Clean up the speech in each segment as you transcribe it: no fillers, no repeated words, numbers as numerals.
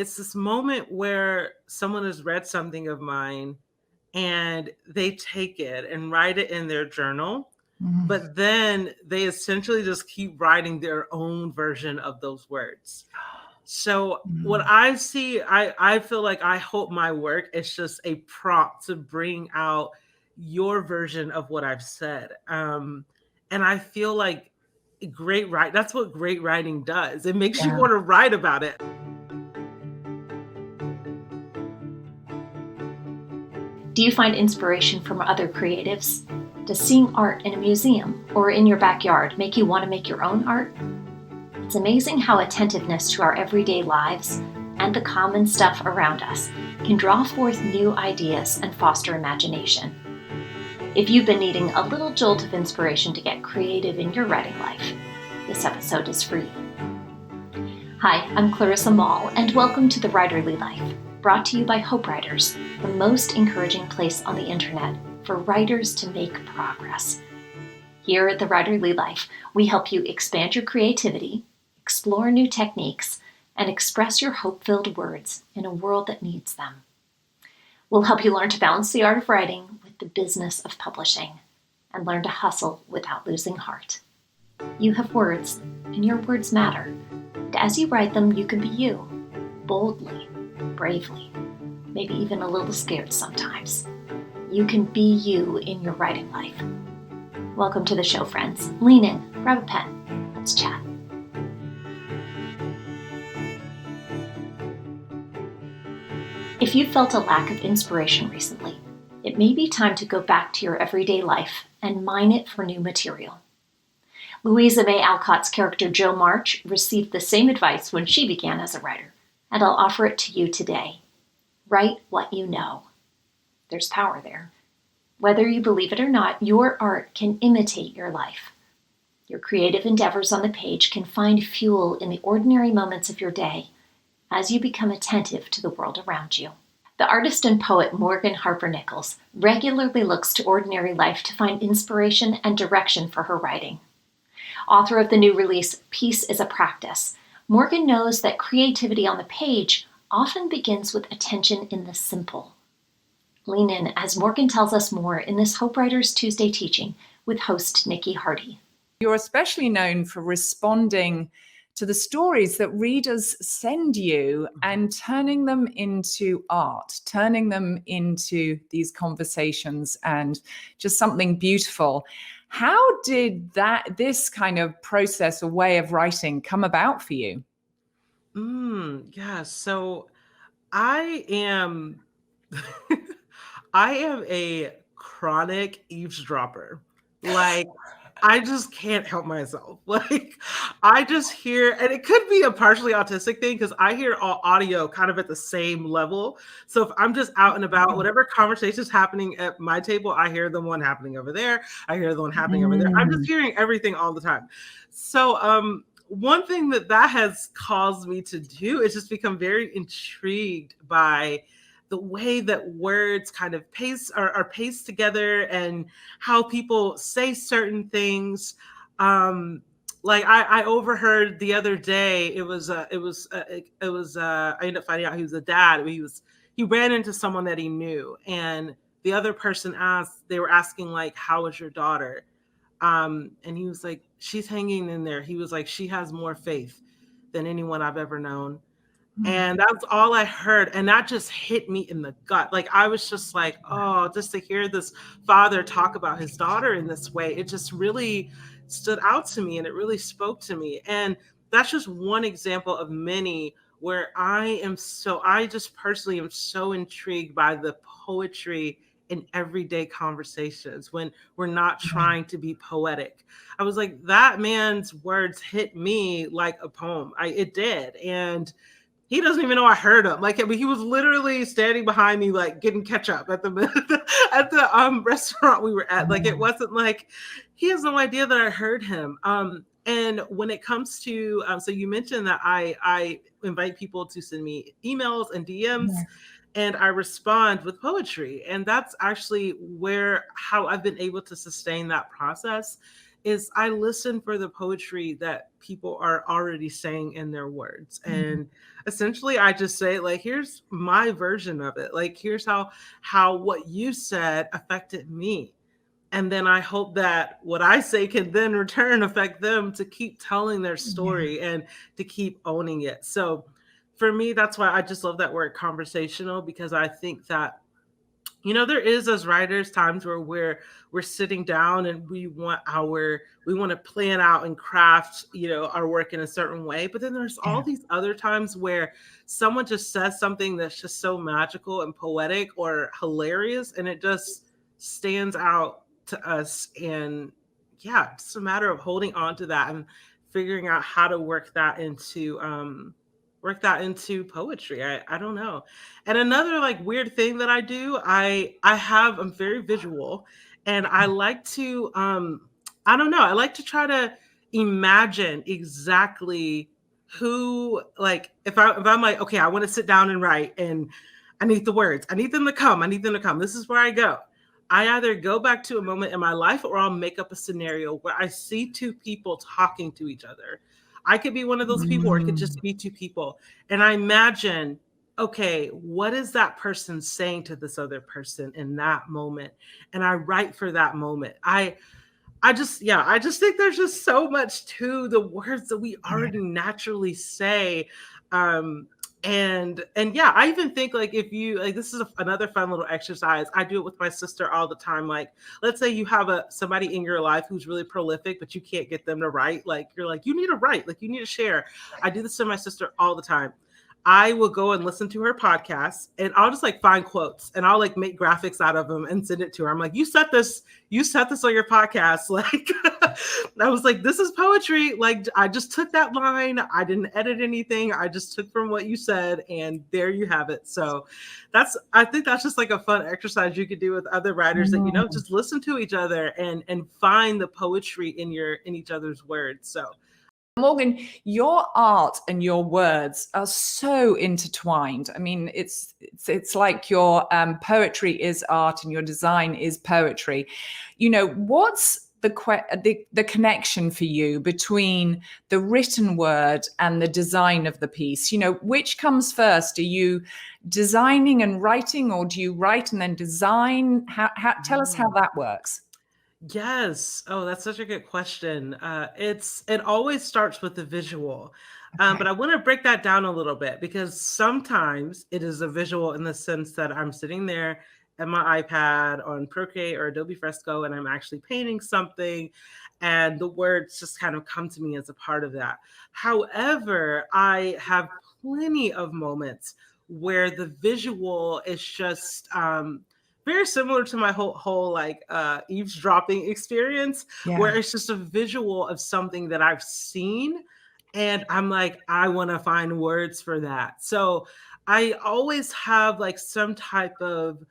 it's this moment where someone has read something of mine and they take it and write it in their journal, Mhm. but then they essentially just keep writing their own version of those words. So what Mm. I see, I feel like I hope my work is just a prompt to bring out your version of what I've said. And I feel like that's what great writing does. It makes you Yeah. want to write about it. Do you find inspiration from other creatives? Does seeing art in a museum or in your backyard make you want to make your own art? It's amazing how attentiveness to our everyday lives and the common stuff around us can draw forth new ideas and foster imagination. If you've been needing a little jolt of inspiration to get creative in your writing life, this episode is for you. Hi, I'm Clarissa Moll, and welcome to The Writerly Life, brought to you by Hope Writers, the most encouraging place on the internet for writers to make progress. Here at The Writerly Life, we help you expand your creativity, explore new techniques, and express your hope-filled words in a world that needs them. We'll help you learn to balance the art of writing with the business of publishing, and learn to hustle without losing heart. You have words, and your words matter. And as you write them, you can be you, boldly, bravely, maybe even a little scared sometimes. You can be you in your writing life. Welcome to the show, friends. Lean in, grab a pen, let's chat. If you've felt a lack of inspiration recently, it may be time to go back to your everyday life and mine it for new material. Louisa May Alcott's character Jo March received the same advice when she began as a writer, and I'll offer it to you today. Write what you know. There's power there. Whether you believe it or not, your art can imitate your life. Your creative endeavors on the page can find fuel in the ordinary moments of your day as you become attentive to the world around you. The artist and poet Morgan Harper Nichols regularly looks to ordinary life to find inspiration and direction for her writing. Author of the new release, Peace is a Practice, Morgan knows that creativity on the page often begins with attention in the simple. Lean in as Morgan tells us more in this Hope Writers Tuesday teaching with host Nikki Hardy. You're especially known for responding to the stories that readers send you and turning them into art, turning them into these conversations and just something beautiful. How did this kind of process or way of writing come about for you? Yeah. So I am I am a chronic eavesdropper. Like, I just can't help myself. Like, I just hear, and it could be a partially autistic thing because I hear all audio kind of at the same level. So if I'm just out and about, whatever conversation is happening at my table, I hear the one happening over there. I hear the one happening over there. I'm just hearing everything all the time. So, one thing that has caused me to do is just become very intrigued by the way that words kind of are paced together and how people say certain things. Like I overheard the other day, I ended up finding out he was a dad. He ran into someone that he knew, and the other person they were asking like, how is your daughter? And he was like, she's hanging in there. He was like, she has more faith than anyone I've ever known. And that's all I heard. And that just hit me in the gut. Like, I was just like, oh, just to hear this father talk about his daughter in this way, it just really stood out to me and it really spoke to me. And that's just one example of many where I just personally am so intrigued by the poetry in everyday conversations when we're not trying to be poetic. I was like, that man's words hit me like a poem. It did. And he doesn't even know I heard him. Like, I mean, he was literally standing behind me, like getting ketchup at the at the restaurant we were at. Like, it wasn't like he has no idea that I heard him. And when it comes to, so you mentioned that I invite people to send me emails and DMs, and I respond with poetry, and that's actually how I've been able to sustain that process. is I listen for the poetry that people are already saying in their words. And essentially I just say, like, here's my version of it. Like, here's how what you said affected me. And then I hope that what I say can then return affect them to keep telling their Yeah. story and to keep owning it. So for me, that's why I just love that word conversational, because I think that, you know, there is, as writers, times where we're sitting down and we want to plan out and craft, you know, our work in a certain way. But then there's all Yeah. these other times where someone just says something that's just so magical and poetic or hilarious, and it just stands out to us. And yeah, it's a matter of holding on to that and figuring out how to work that into poetry. I don't know. And another like weird thing that I do, I'm very visual, and I like to I don't know, I like to try to imagine exactly who, like, if I'm like, okay, I want to sit down and write, and I need the words. I need them to come. I need them to come. This is where I go. I either go back to a moment in my life, or I'll make up a scenario where I see two people talking to each other. I could be one of those people, or it could Mm. just be two people. And I imagine, okay, what is that person saying to this other person in that moment? And I write for that moment. I just think there's just so much to the words that we Yeah. already naturally say. Um, and yeah, I even think, like, if you like, this is another fun little exercise. I do it with my sister all the time. Like, let's say you have somebody in your life who's really prolific, but you can't get them to write. Like, you're like, you need to write, like, you need to share. I do this to my sister all the time. I will go and listen to her podcast, and I'll just like find quotes, and I'll like make graphics out of them and send it to her. I'm like, you set this on your podcast. Like, I was like, this is poetry. Like, I just took that line. I didn't edit anything. I just took from what you said, and there you have it. So I think that's just like a fun exercise you could do with other writers, that, you know, Mm. just listen to each other and find the poetry in each other's words. So Morgan, your art and your words are so intertwined. I mean, it's like your poetry is art and your design is poetry. You know, what's the connection for you between the written word and the design of the piece? You know, which comes first? Are you designing and writing, or do you write and then design? Tell us how that works. yes. Oh, that's such a good question. It always starts with the visual. Okay. But I want to break that down a little bit, because sometimes it is a visual in the sense that I'm sitting there at my iPad on Procreate or Adobe Fresco, and I'm actually painting something, and the words just kind of come to me as a part of that. However, I have plenty of moments where the visual is just very similar to my whole like eavesdropping experience, Yeah. where it's just a visual of something that I've seen, and I'm like, I want to find words for that. So I always have like some type of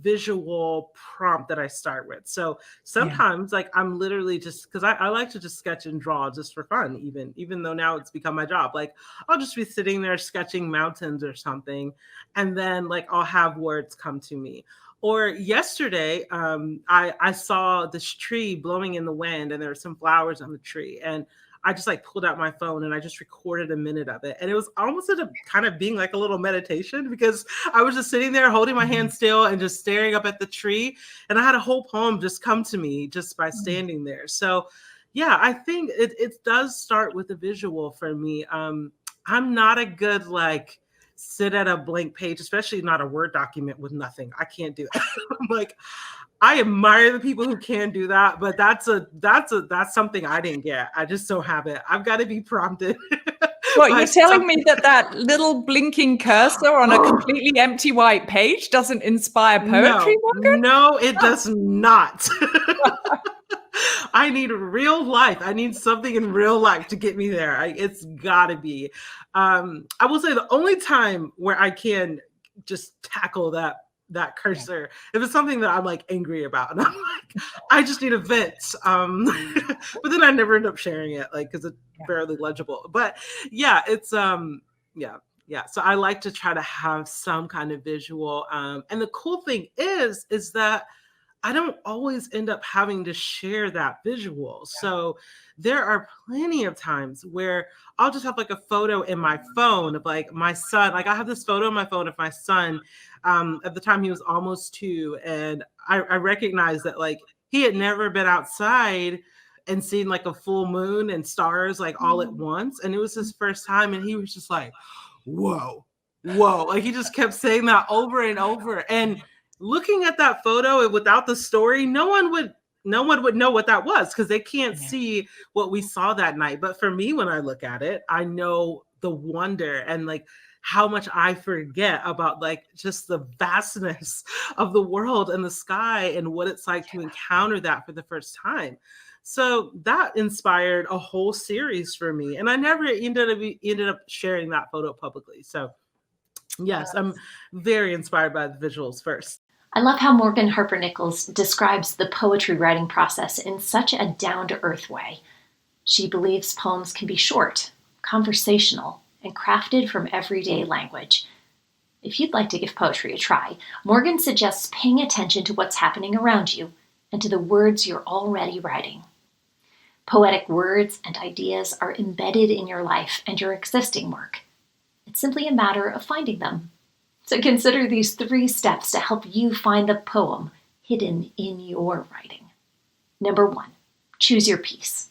visual prompt that I start with. So Yeah. sometimes, like, I'm literally just, because I like to just sketch and draw just for fun, even though now it's become my job. Like, I'll just be sitting there sketching mountains or something, and then like I'll have words come to me. Or yesterday, I saw this tree blowing in the wind, and there were some flowers on the tree, and I just like pulled out my phone and I just recorded a minute of it, and it was almost at a kind of being like a little meditation, because I was just sitting there holding my hand still and just staring up at the tree, and I had a whole poem just come to me just by standing there. So, yeah, I think it does start with the visual for me. I'm not a good like sit at a blank page, especially not a Word document with nothing. I can't do it. I'm like, I admire the people who can do that, but that's something I didn't get. I just don't have it. I've got to be prompted What, by you're telling me something. that little blinking cursor on a completely empty white page doesn't inspire poetry, No, Morgan? no, it does not. I need real life. I need something in real life to get me there. It's gotta be. I will say the only time where I can just tackle that cursor, if it's something that I'm like angry about, and I'm like, I just need a vent. But then I never end up sharing it, like, because it's Yeah. barely legible. But yeah, it's yeah. Yeah, so I like to try to have some kind of visual. And the cool thing is that I don't always end up having to share that visual. So there are plenty of times where I'll just have like a photo in my phone of like my son. Like I have this photo on my phone of my son. At the time he was almost 2. And I recognized that like he had never been outside and seen like a full moon and stars like all at once. And it was his first time. And he was just like, whoa, whoa. Like he just kept saying that over and over. And looking at that photo without the story, no one would know what that was because they can't see what we saw that night. But for me, when I look at it, I know the wonder and like how much I forget about like just the vastness of the world and the sky and what it's like to encounter that for the first time. So that inspired a whole series for me. And I never ended up sharing that photo publicly. So yes, I'm very inspired by the visuals first. I love how Morgan Harper Nichols describes the poetry writing process in such a down-to-earth way. She believes poems can be short, conversational, and crafted from everyday language. If you'd like to give poetry a try, Morgan suggests paying attention to what's happening around you and to the words you're already writing. Poetic words and ideas are embedded in your life and your existing work. It's simply a matter of finding them. So consider these 3 steps to help you find the poem hidden in your writing. Number 1, choose your piece.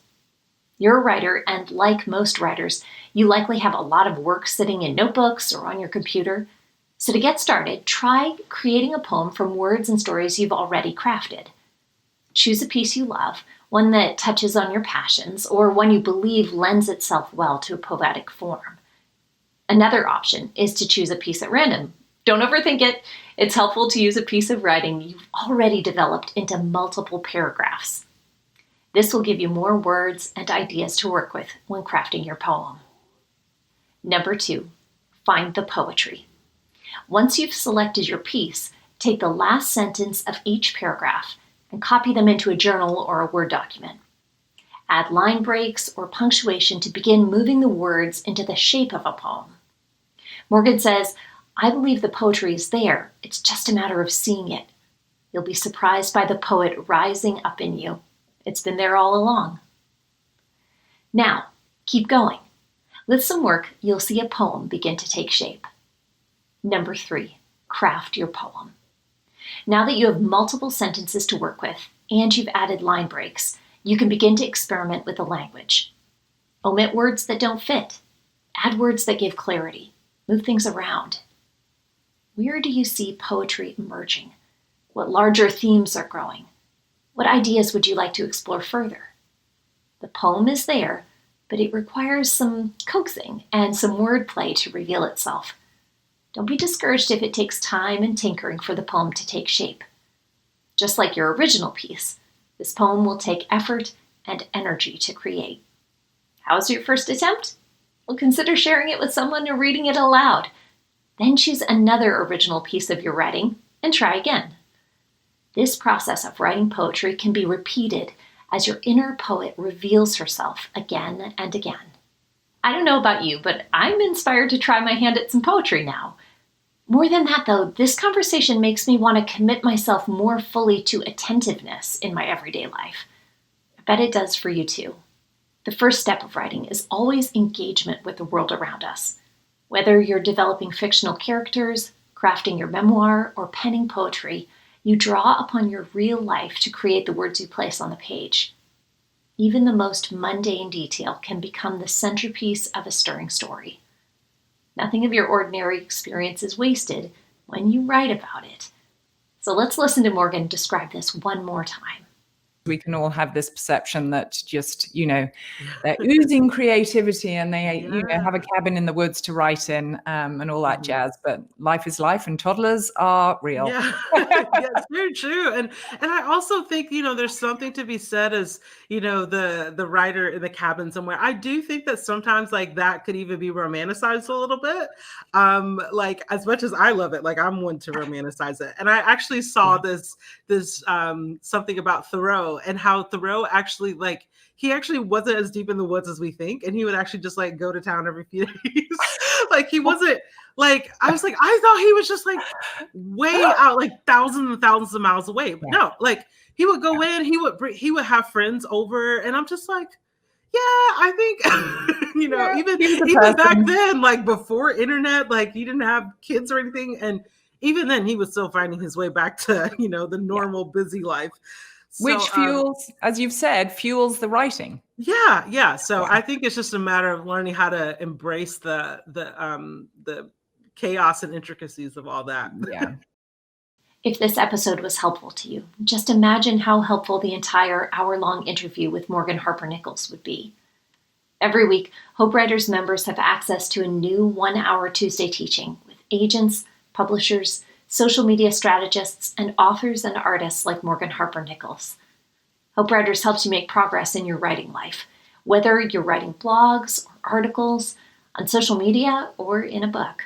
You're a writer, and like most writers, you likely have a lot of work sitting in notebooks or on your computer. So to get started, try creating a poem from words and stories you've already crafted. Choose a piece you love, one that touches on your passions, or one you believe lends itself well to a poetic form. Another option is to choose a piece at random. Don't overthink it. It's helpful to use a piece of writing you've already developed into multiple paragraphs. This will give you more words and ideas to work with when crafting your poem. Number 2, find the poetry. Once you've selected your piece, take the last sentence of each paragraph and copy them into a journal or a Word document. Add line breaks or punctuation to begin moving the words into the shape of a poem. Morgan says, I believe the poetry is there. It's just a matter of seeing it. You'll be surprised by the poet rising up in you. It's been there all along. Now, keep going. With some work, you'll see a poem begin to take shape. Number 3, craft your poem. Now that you have multiple sentences to work with and you've added line breaks, you can begin to experiment with the language. Omit words that don't fit. Add words that give clarity. Move things around. Where do you see poetry emerging? What larger themes are growing? What ideas would you like to explore further? The poem is there, but it requires some coaxing and some wordplay to reveal itself. Don't be discouraged if it takes time and tinkering for the poem to take shape. Just like your original piece, this poem will take effort and energy to create. How's your first attempt? Well, consider sharing it with someone or reading it aloud. Then choose another original piece of your writing and try again. This process of writing poetry can be repeated as your inner poet reveals herself again and again. I don't know about you, but I'm inspired to try my hand at some poetry now. More than that, though, this conversation makes me want to commit myself more fully to attentiveness in my everyday life. I bet it does for you too. The first step of writing is always engagement with the world around us. Whether you're developing fictional characters, crafting your memoir, or penning poetry, you draw upon your real life to create the words you place on the page. Even the most mundane detail can become the centerpiece of a stirring story. Nothing of your ordinary experience is wasted when you write about it. So let's listen to Morgan describe this one more time. We can all have this perception that just, they're oozing creativity and they, have a cabin in the woods to write in and all that jazz. But life is life and toddlers are real. Yeah, it's very true. And I also think, there's something to be said as, the writer in the cabin somewhere. I do think that sometimes like that could even be romanticized a little bit. Like as much as I love it, like I'm one to romanticize it. And I actually saw this something about Thoreau and how Thoreau actually he actually wasn't as deep in the woods as we think. And he would actually just go to town every few days. Like he wasn't like, I was like, I thought he was just like way out, like thousands and thousands of miles away. But no, like he would go in, he would have friends over, and I'm just like, yeah, I think, even back then, like before internet, like he didn't have kids or anything. And even then he was still finding his way back to, the normal busy life. So, which fuels, as you've said, fuels the writing. Yeah. So I think it's just a matter of learning how to embrace the chaos and intricacies of all that. Yeah. If this episode was helpful to you, just imagine how helpful the entire hour-long interview with Morgan Harper Nichols would be. Every week, Hope Writers members have access to a new 1-hour Tuesday teaching with agents, publishers, social media strategists, and authors and artists like Morgan Harper Nichols. Hope Writers helps you make progress in your writing life, whether you're writing blogs or articles, on social media, or in a book.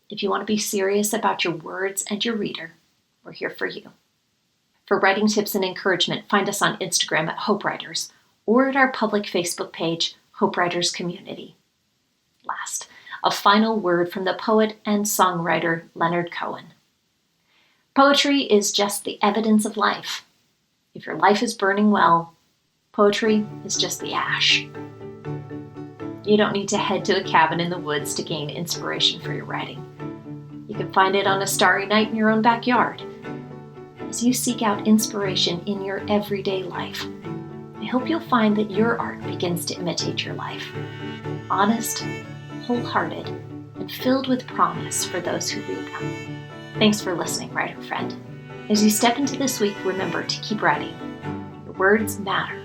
If you want to be serious about your words and your reader, we're here for you. For writing tips and encouragement, find us on Instagram at Hope Writers or at our public Facebook page, Hope Writers Community. Last, a final word from the poet and songwriter Leonard Cohen. Poetry is just the evidence of life. If your life is burning well, poetry is just the ash. You don't need to head to a cabin in the woods to gain inspiration for your writing. You can find it on a starry night in your own backyard. As you seek out inspiration in your everyday life, I hope you'll find that your art begins to imitate your life. Honest, wholehearted, and filled with promise for those who read them. Thanks for listening, writer friend. As you step into this week, remember to keep writing. Your words matter.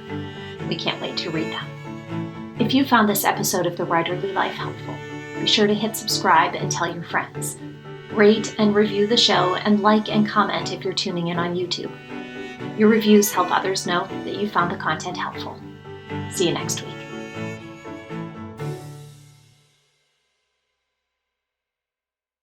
We can't wait to read them. If you found this episode of The Writerly Life helpful, be sure to hit subscribe and tell your friends. Rate and review the show, and like and comment if you're tuning in on YouTube. Your reviews help others know that you found the content helpful. See you next week.